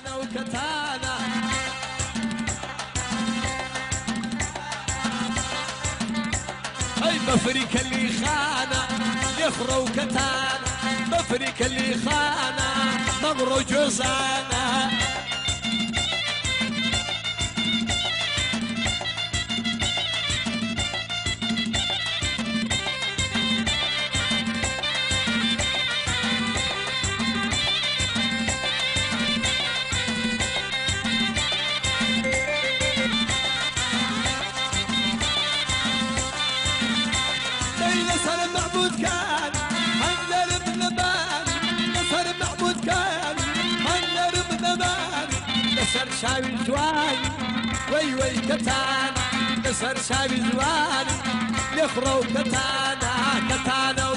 كتانة وكتانة هاي بفريك اللي خانة يخرى وكتانة بفريك اللي خانة مغرو جوزانة نصر معبود كان هنرب نبان نصر معبود كان هنرب نبان نصر شاوي جواني وي وي كتان نصر شاوي جواني يخرو كتانا كتانا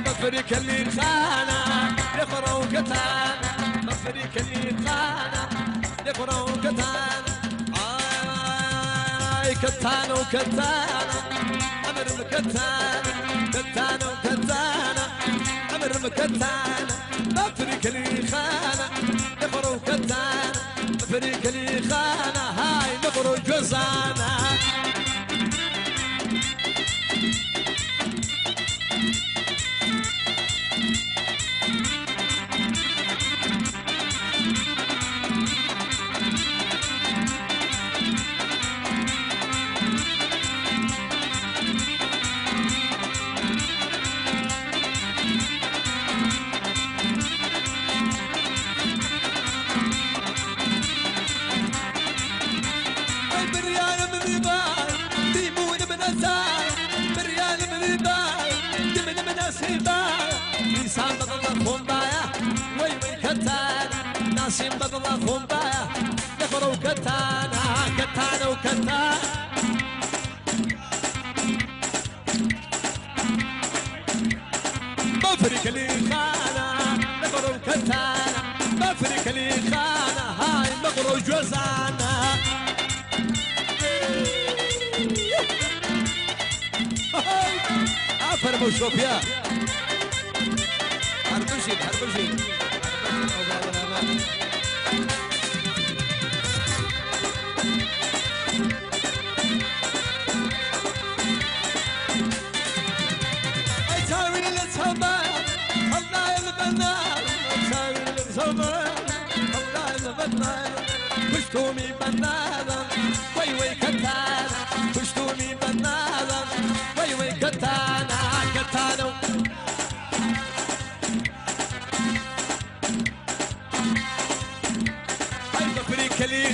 مفريك اللي خانا يخرو كتانا مفريك اللي خانا يقرأ كتانة كتانة وكتانة أمر مكتانة كتانة وكتانة أمر مكتانة مفريك لي خانة يقرأ كتانة مفريك لي خانة هاي نقرأ جزانة نسيم بدل بايا وي وي كتانا نسيم بدل بايا نفرو كتانا كتانا وكتانا بفريك لي خانة نفرو كتانا بفريك لي خانة هاي نفرو جوزانا افرمو شوفيا هربشين هربشين أتاوي للصباح الله البنان أتاوي للصباح الله البنان بشتومي بنانا وي وي كتانا بشتومي بنانا وي وي كتانا كتانا اللي